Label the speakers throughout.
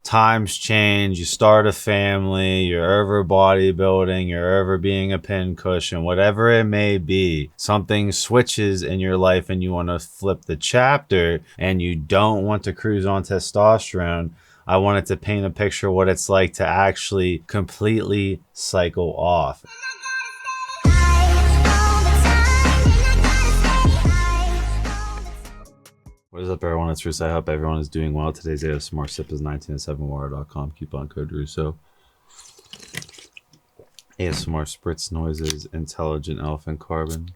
Speaker 1: times change, you start a family, you're over bodybuilding, you're over being a pincushion, whatever it may be, something switches in your life and you want to flip the chapter and you don't want to cruise on testosterone. I wanted to paint a picture of what it's like to actually completely cycle off. What is up, everyone? It's Russo. I hope everyone is doing well. Today's ASMR sip is 1907water.com. Coupon code Russo. ASMR spritz noises, intelligent elephant carbon.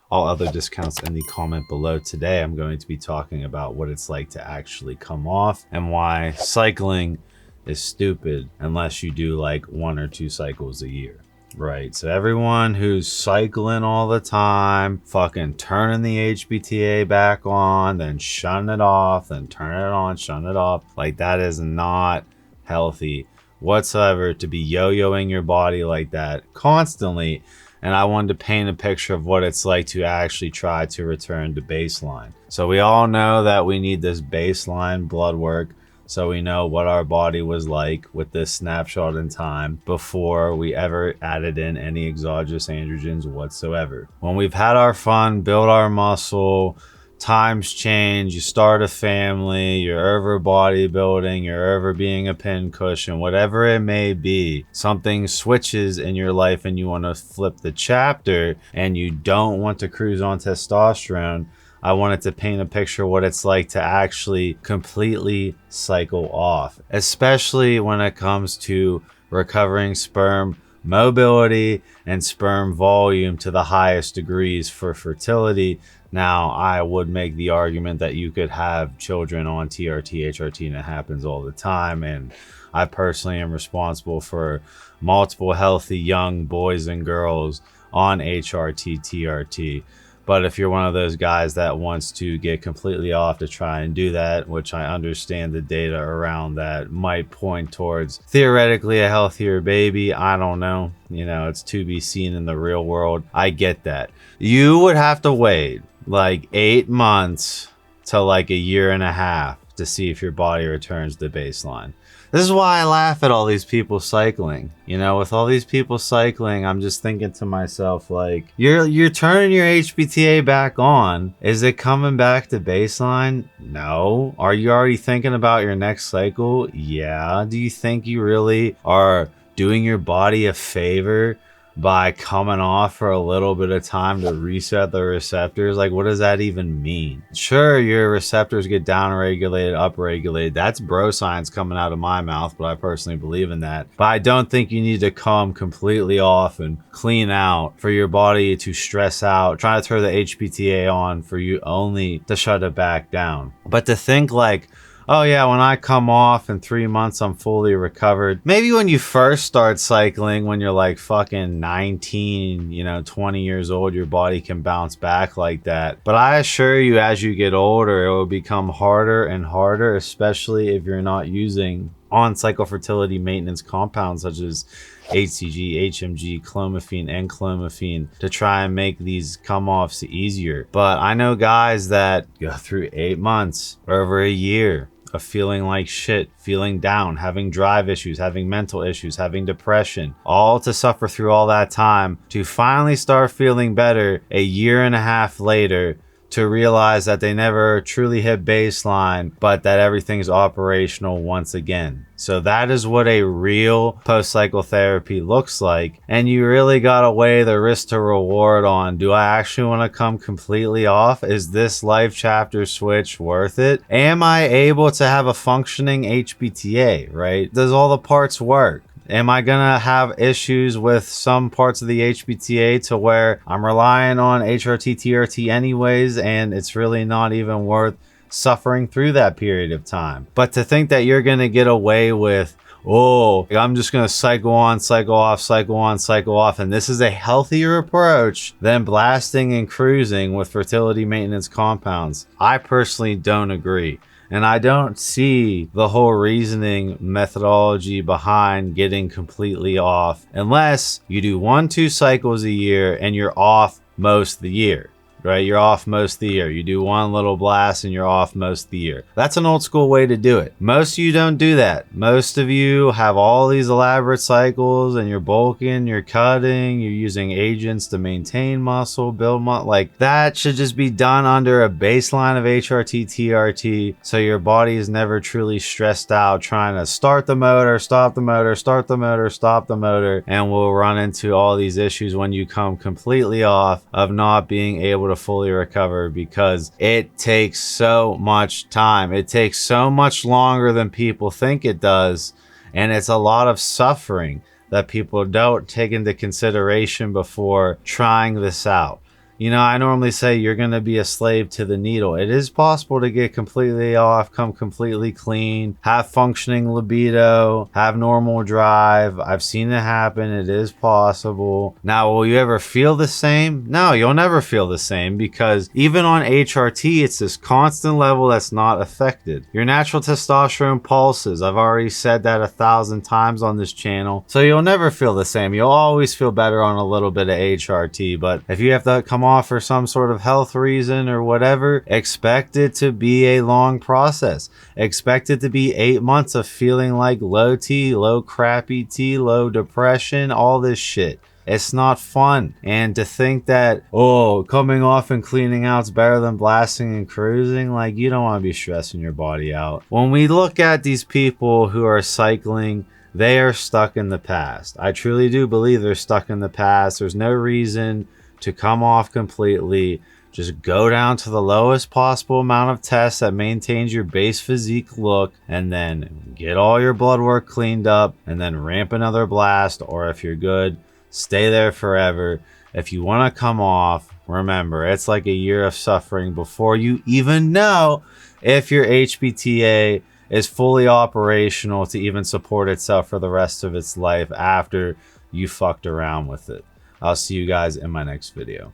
Speaker 1: All other discounts in the comment below. Today I'm going to be talking about what it's like to actually come off and why cycling is stupid unless you do like 1 or 2 cycles a year. Right, so everyone who's cycling all the time, fucking turning the HBTA back on, then shutting it off, then turning it on, shutting it off, like that is not healthy whatsoever to be yo-yoing your body like that constantly. And I wanted to paint a picture of what it's like to actually try to return to baseline. So we all know that we need this baseline blood work, so we know what our body was like with this snapshot in time before we ever added in any exogenous androgens whatsoever. When we've had our fun, build our muscle, times change, you start a family, you're over bodybuilding, you're over being a pincushion, whatever it may be, something switches in your life and you want to flip the chapter and you don't want to cruise on testosterone. I wanted to paint a picture of what it's like to actually completely cycle off, especially when it comes to recovering sperm mobility and sperm volume to the highest degrees for fertility. Now, I would make the argument that you could have children on TRT, HRT, and it happens all the time. And I personally am responsible for multiple healthy young boys and girls on HRT, TRT. But if you're one of those guys that wants to get completely off to try and do that, which I understand the data around that might point towards theoretically a healthier baby, I don't know. You know, it's to be seen in the real world. I get that. You would have to wait like 8 months to like 1.5 years to see if your body returns to baseline. This is why I laugh at all these people cycling. You know, with all these people cycling, I'm just thinking to myself, like, you're turning your HBTA back on. Is it coming back to baseline? No. Are you already thinking about your next cycle? Yeah. Do you think you really are doing your body a favor by coming off for a little bit of time to reset the receptors? Like, what does that even mean? Sure, your receptors get down-regulated, up-regulated. That's bro science coming out of my mouth, but I personally believe in that. But I don't think you need to come completely off and clean out for your body to stress out, try to throw the HPTA on for you only to shut it back down. But to think like, oh yeah, when I come off in 3 months, I'm fully recovered. Maybe when you first start cycling, when you're like fucking 19, 20 years old, your body can bounce back like that. But I assure you, as you get older, it will become harder and harder, especially if you're not using on-cycle fertility maintenance compounds such as HCG, HMG, clomiphene, and clomiphene to try and make these come-offs easier. But I know guys that go through 8 months or over 1 year of feeling like shit, feeling down, having drive issues, having mental issues, having depression, all to suffer through all that time to finally start feeling better 1.5 years later, to realize that they never truly hit baseline, but that everything's operational once again. So that is what a real post-cycle therapy looks like. And you really gotta weigh the risk to reward on, do I actually want to come completely off? Is this life chapter switch worth it? Am I able to have a functioning HBTA, right? Does all the parts work? Am I gonna have issues with some parts of the HBTA to where I'm relying on HRT, TRT anyways, and it's really not even worth suffering through that period of time? But to think that you're gonna get away with, oh, I'm just gonna cycle on, cycle off, cycle on, cycle off, and this is a healthier approach than blasting and cruising with fertility maintenance compounds, I personally don't agree. And I don't see the whole reasoning methodology behind getting completely off unless you do 1-2 cycles a year and you're off most of the year. right? You're off most of the year. You do one little blast and you're off most of the year. That's an old school way to do it. Most of you don't do that. Most of you have all these elaborate cycles and you're bulking, you're cutting, you're using agents to maintain muscle, build muscle. Like, that should just be done under a baseline of HRT, TRT, so your body is never truly stressed out trying to start the motor, stop the motor, start the motor, stop the motor, and we'll run into all these issues when you come completely off of not being able to fully recover, because it takes so much time. It takes so much longer than people think it does, and it's a lot of suffering that people don't take into consideration before trying this out. You know, I normally say you're going to be a slave to the needle. It is possible to get completely off, come completely clean, have functioning libido, have normal drive. I've seen it happen. It is possible. Now, will you ever feel the same? No, you'll never feel the same, because even on HRT, it's this constant level that's not affected. Your natural testosterone pulses. I've already said that 1,000 times on this channel. So you'll never feel the same. You'll always feel better on a little bit of HRT. But if you have to come off for some sort of health reason or whatever, expect it to be a long process. Expect it to be 8 months of feeling like low T, low crappy T, low depression, all this shit. It's not fun. And to think that, oh, coming off and cleaning out is better than blasting and cruising, like, you don't want to be stressing your body out. When we look at these people who are cycling, they are stuck in the past. I truly do believe they're stuck in the past. There's no reason to come off completely. Just go down to the lowest possible amount of tests that maintains your base physique look, and then get all your blood work cleaned up, and then ramp another blast. Or if you're good, stay there forever. If you want to come off, remember, it's like a year of suffering before you even know if your HPTA is fully operational to even support itself for the rest of its life after you fucked around with it. I'll see you guys in my next video.